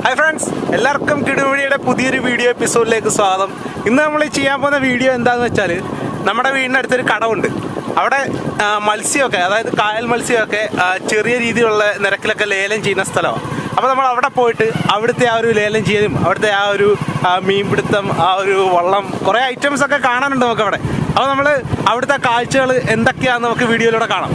Hi friends, എല്ലാവർക്കും കിടുവഴിയുടെ പുതിയൊരു video എപ്പിസോഡിലേക്ക് സ്വാഗതം. ഇന്ന് നമ്മൾ ചെയ്യാൻ പോകുന്ന വീഡിയോ എന്താണെന്ന് വെച്ചാൽ, നമ്മുടെ വീടിനടുത്തൊരു കടമുണ്ട്. അവിടെ മത്സ്യമൊക്കെ, അതായത് കായൽ മത്സ്യമൊക്കെ ചെറിയ രീതിയിലുള്ള നിരക്കിലൊക്കെ ലേലം ചെയ്യുന്ന സ്ഥലമാണ്. അപ്പോൾ നമ്മൾ അവിടെ പോയിട്ട് അവിടുത്തെ ആ ഒരു ലേലം ചെയ്യലും അവിടുത്തെ ആ ഒരു മീൻപിടുത്തം, ആ ഒരു വള്ളം, കുറേ ഐറ്റംസൊക്കെ കാണാനുണ്ട് നമുക്കവിടെ. അപ്പോൾ നമ്മൾ അവിടുത്തെ കാഴ്ചകൾ എന്തൊക്കെയാണെന്ന് നമുക്ക് വീഡിയോയിലൂടെ കാണാം.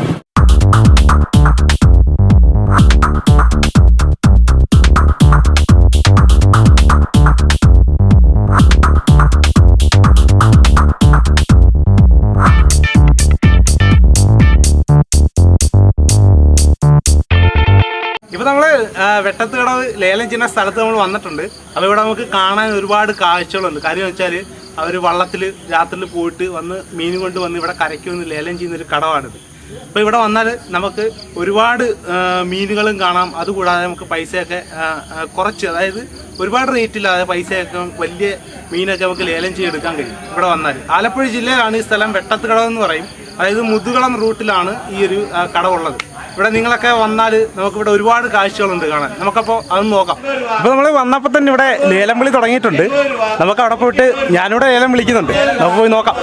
ഇപ്പോൾ നമ്മൾ വെട്ടത്തുകടവ് ലേലം ചെയ്യുന്ന സ്ഥലത്ത് നമ്മൾ വന്നിട്ടുണ്ട്. അപ്പോൾ ഇവിടെ നമുക്ക് കാണാൻ ഒരുപാട് കാഴ്ചകളുണ്ട്. കാര്യം വെച്ചാൽ അവർ വള്ളത്തിൽ രാത്രിയിൽ പോയിട്ട് വന്ന് മീൻ കൊണ്ട് വന്ന് ഇവിടെ കരയ്ക്ക് വന്ന് ലേലം ചെയ്യുന്നൊരു കടമാണിത്. അപ്പോൾ ഇവിടെ വന്നാൽ നമുക്ക് ഒരുപാട് മീനുകളും കാണാം. അതുകൂടാതെ നമുക്ക് പൈസയൊക്കെ കുറച്ച്, അതായത് ഒരുപാട് റേറ്റില്ലാതെ പൈസയൊക്കെ വലിയ മീനൊക്കെ നമുക്ക് ലേലം ചെയ്തെടുക്കാൻ കഴിയും ഇവിടെ വന്നാൽ. ആലപ്പുഴ ജില്ലയിലാണ് ഈ സ്ഥലം, വെട്ടത്തുകടവ് എന്ന് പറയും. അതായത് മുതുകുളം റൂട്ടിലാണ് ഈ ഒരു കടവുള്ളത്. ഇവിടെ നിങ്ങളൊക്കെ വന്നാൽ നമുക്കിവിടെ ഒരുപാട് കാഴ്ചകളുണ്ട് കാണാൻ. നമുക്കപ്പോൾ അതൊന്ന് നോക്കാം. ഇപ്പോൾ നമ്മൾ വന്നപ്പോൾ തന്നെ ഇവിടെ ലേലം വിളി തുടങ്ങിയിട്ടുണ്ട്. നമുക്ക് അവിടെ പോയിട്ട് ഞാനിവിടെ ലേലം വിളിക്കുന്നുണ്ട്, നമുക്ക് പോയി നോക്കാം.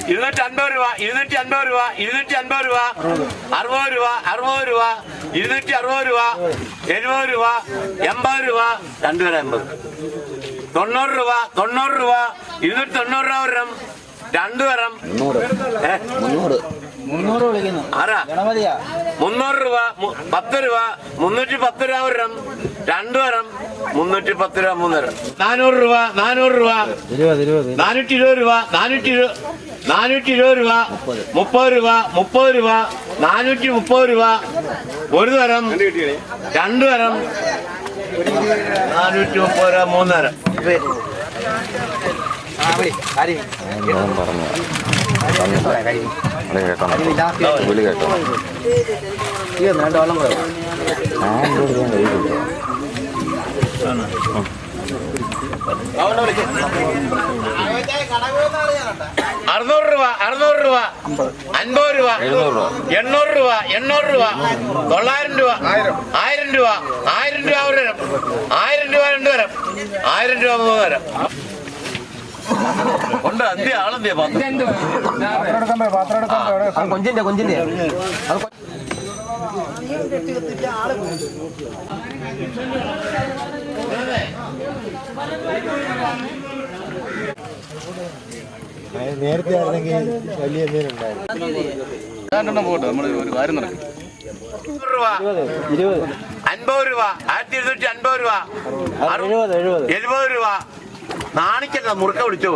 $250 രൂപ, $250 രൂപ, $250 രൂപ, $60 രൂപ, $60 രൂപ, $260 രൂപ, $70 രൂപ, $80 രൂപ, $280, $90 രൂപ, $90 രൂപ, $290 രൂപ ഒരെണ്ണം, രണ്ട് വരം, ആരാ 300 രൂപ, 10 രൂപ, 310 രൂപ ഒരെണ്ണം, രണ്ട് വരം, 310 രൂപ മൂന്നരം, 400 രൂപ, 400 രൂപ, 420 രൂപ, 420 രൂപ, 30 രൂപ, 30 രൂപ, 430 രൂപ, ഒരു തരം, രണ്ട് തരം, 430 രൂപ മൂന്നരം. $600 രൂപ, $600 രൂപ, $50 രൂപ, $800 രൂപ, $800 രൂപ, $900 രൂപ, $1000 രൂപ, $1000 രൂപ ഒരു തരം, $1000 രൂപ രണ്ട് തരം, $1000 രൂപ മൂന്ന് തരം ഉണ്ട്. അന്ത്യ ആളെന്തിയ കൊഞ്ചിന്റെ നേരത്തെ ആയിരുന്നെങ്കിൽ വലിയ മീനുണ്ടായിരുന്നു. പോട്ടെ, നമ്മൾ ഒരു കാര്യം നടക്കും. $50 രൂപ, 1250 രൂപ, 70 രൂപ, നാണിക്കല്ല മുറുക്ക വിളിച്ചോ,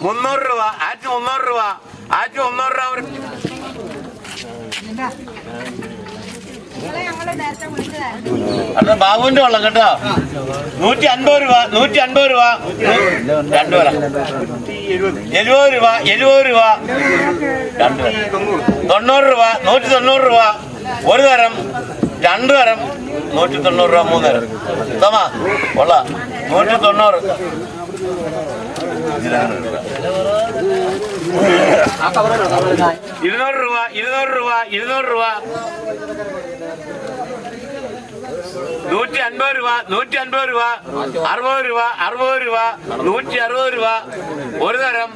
300 രൂപ, 1300 രൂപ, 1300 രൂപ. അത് ബാബുവിന്റെ വെള്ളം കേട്ടോ. 150 രൂപ, 150 രൂപ, രണ്ട് വര, 70 രൂപ, 70 രൂപ, രണ്ട് വര, 90 രൂപ, 190 രൂപ, ഒരു തരം, രണ്ട് തരം, 190 രൂപ മൂന്ന് തരം. തമാ കൊള്ള 190. $200 രൂപ, 200 രൂപ, 200 രൂപ, 150 രൂപ, 150 രൂപ, 150 രൂപ, 60 രൂപ, 60 രൂപ, 160 രൂപ, ഒരു തരം,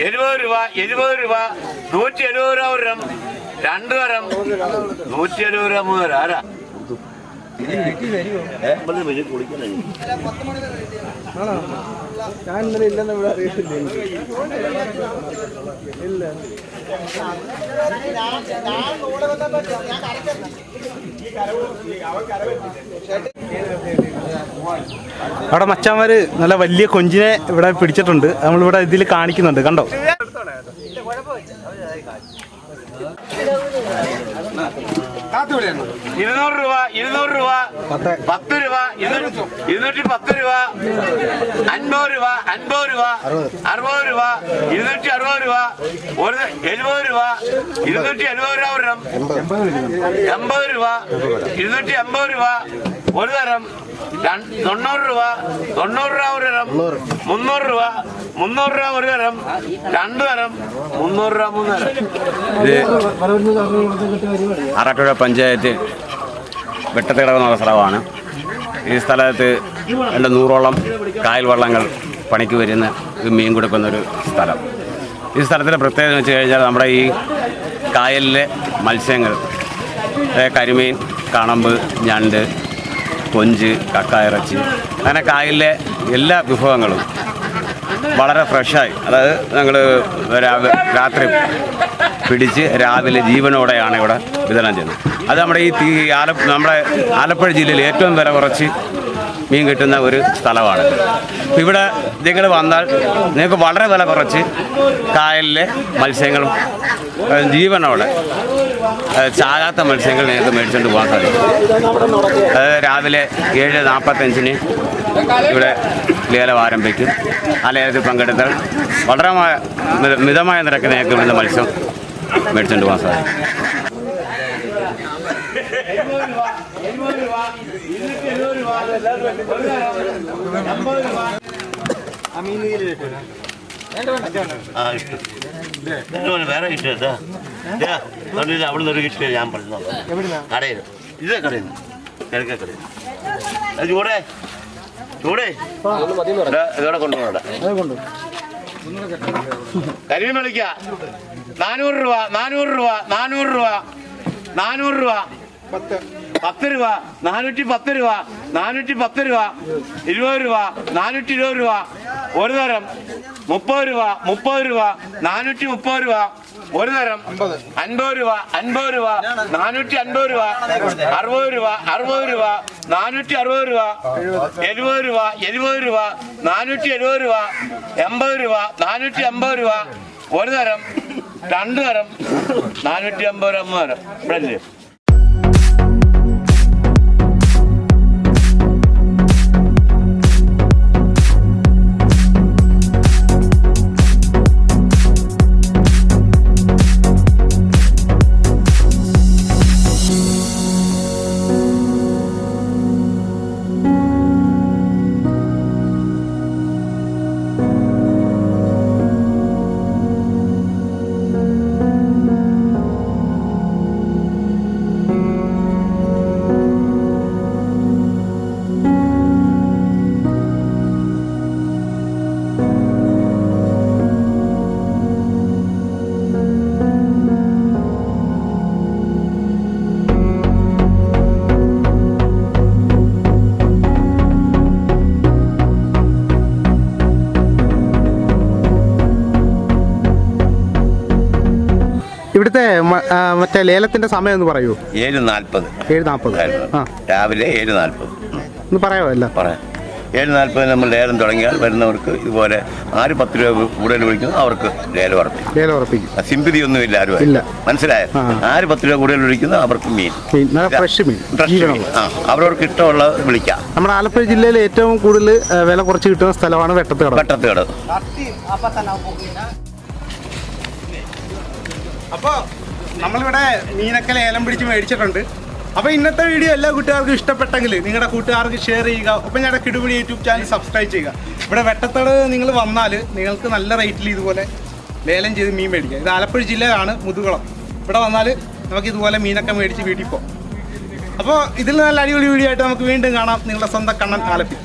70 രൂപ, 70 രൂപ, 170 രൂപ ഒരെണ്ണം, രണ്ട് തരം, 170 രൂപ മൂന്ന് തരം. ആരാ ഞാൻ ഇന്നലെ ഇല്ലെന്ന് ഇവിടെ അറിയത്തില്ല. ഇല്ല, അവിടെ മച്ചാന്മാര് നല്ല വലിയ കൊഞ്ചിനെ ഇവിടെ പിടിച്ചിട്ടുണ്ട്. നമ്മളിവിടെ ഇതിൽ കാണിക്കുന്നുണ്ട്, കണ്ടോ. 200 രൂപ 200 രൂപ 10 രൂപ 210 രൂപ 50 രൂപ 50 രൂപ 60 രൂപ 260 രൂപ 70 രൂപ 270 രൂപ 80 രൂപ 250 രൂപ ഒരു തരം 90 രൂപ 90 രൂപ ഒരു തരം 300 രൂപ 300 രൂപ ഒരു തരം 2 തരം 300 രൂപ 3 തരം. ഇത് ആറാട്ടുപുഴ പഞ്ചായത്ത് വെട്ടത്തിടവ് എന്നുള്ള സ്ഥലമാണ്. ഈ സ്ഥലത്ത് 100ഓളം കായൽ വള്ളങ്ങൾ പണിക്ക് വരുന്ന മീൻ കൊടുക്കുന്നൊരു സ്ഥലം. ഈ സ്ഥലത്തിൻ്റെ പ്രത്യേകത എന്ന് വെച്ച് കഴിഞ്ഞാൽ നമ്മുടെ ഈ കായലിലെ മത്സ്യങ്ങൾ കരിമീൻ, കണമ്പ്, ഞണ്ട്, കൊഞ്ച്, കക്ക ഇറച്ചി, അങ്ങനെ കായലിലെ എല്ലാ വിഭവങ്ങളും വളരെ ഫ്രഷായി, അതായത് ഞങ്ങൾ രാത്രി പിടിച്ച് രാവിലെ ജീവനോടെയാണ് ഇവിടെ വിതരണം ചെയ്യുന്നത്. അത് നമ്മുടെ ഈ നമ്മുടെ ആലപ്പുഴ ജില്ലയിൽ ഏറ്റവും വില കുറച്ച് മീൻ കിട്ടുന്ന ഒരു സ്ഥലമാണ്. ഇവിടെ നിങ്ങൾ വന്നാൽ നിങ്ങൾക്ക് വളരെ വില കുറച്ച് കായലിലെ മത്സ്യങ്ങളും ജീവനോടെ ചാകാത്ത മത്സ്യങ്ങൾ നിങ്ങൾക്ക് മേടിച്ചുകൊണ്ട് പോകാൻ സാധിക്കും. രാവിലെ 7:45 ഇവിടെ ലേലം ആരംഭിക്കും. ആ ലേലത്തിൽ പങ്കെടുത്താൽ വളരെ മിതമായ നിരക്ക് നിങ്ങൾക്ക് ഇവിടുന്ന് മത്സ്യം മേടിച്ചുകൊണ്ട് പോകാൻ സാധിക്കും. വേറെ കിട്ടിയതാ അവിടെ നിന്ന് കിട്ടിയ ഞാൻ പറഞ്ഞു കടയിൽ ഇതേ കടയിൽ കിഴക്കേ കടയിൽ ചൂടേ ചൂടേ ഇതോടെ കൊണ്ടുപോകണ്ട കരിമീൻ വിളിക്ക 400 രൂപ 400 രൂപ 400 രൂപ 400 രൂപ 10 രൂപ 410 രൂപ 410 രൂപ 20 രൂപ 420 രൂപ ഒരു തരം 30 രൂപ 30 രൂപ 430 രൂപ ഒരു തരം 50 രൂപ 50 രൂപ 450 രൂപ 60 രൂപ 60 രൂപ 460 രൂപ 70 രൂപ 70 രൂപ 470 രൂപ 80 രൂപ 450 രൂപ ഒരു തരം 2 തരം 450 രൂപ 3 തരം ഇവിടെ അല്ലേ. ഇവിടുത്തെ മറ്റേ ലേലത്തിന്റെ സമയം ഒന്ന് പറയൂ. 7:40 രാവിലെ 7:40 ഒന്ന് പറയാമോ? അല്ല പറയാം. 7:40 നമ്മൾ ലേലം തുടങ്ങിയാൽ വരുന്നവർക്ക് ഇതുപോലെ 10 രൂപ കൂടുതൽ വിളിക്കുന്നു അവർക്ക് ലേലം ഉറപ്പിക്കും. സിമ്പതി ഒന്നുമില്ല, ആരും ഇല്ല. മനസ്സിലായോ? 10 രൂപ കൂടുതൽ വിളിക്കുന്നു അവർക്ക് മീൻ ഫ്രഷ് മീൻ അവരവർക്ക് ഇഷ്ടമുള്ള വിളിക്കാം. നമ്മുടെ ആലപ്പുഴ ജില്ലയിൽ ഏറ്റവും കൂടുതൽ വില കുറച്ച് കിട്ടുന്ന സ്ഥലമാണ് വെട്ടത്തുകട. അപ്പോൾ നമ്മളിവിടെ മീനൊക്കെ ലേലം പിടിച്ച് മേടിച്ചിട്ടുണ്ട്. അപ്പോൾ ഇന്നത്തെ വീഡിയോ എല്ലാ കൂട്ടുകാർക്കും ഇഷ്ടപ്പെട്ടെങ്കിൽ നിങ്ങളുടെ കൂട്ടുകാർക്ക് ഷെയർ ചെയ്യുക. ഒപ്പം ഞങ്ങളുടെ കിടുപിടി യൂട്യൂബ് ചാനൽ സബ്സ്ക്രൈബ് ചെയ്യുക. ഇവിടെ വെട്ടത്തോട് നിങ്ങൾ വന്നാൽ നിങ്ങൾക്ക് നല്ല റേറ്റിൽ ഇതുപോലെ ലേലം ചെയ്ത് മീൻ മേടിക്കുക. ഇത് ആലപ്പുഴ ജില്ലയിലാണ്, മുതുകുളം. ഇവിടെ വന്നാൽ നമുക്ക് ഇതുപോലെ മീനൊക്കെ മേടിച്ച് വീട്ടിൽ പോകാം. അപ്പോൾ ഇതിൽ നല്ല അടിപൊളി വീഡിയോ ആയിട്ട് നമുക്ക് വീണ്ടും കാണാം. നിങ്ങളുടെ സ്വന്തം കണ്ണൻ ആലപ്പി.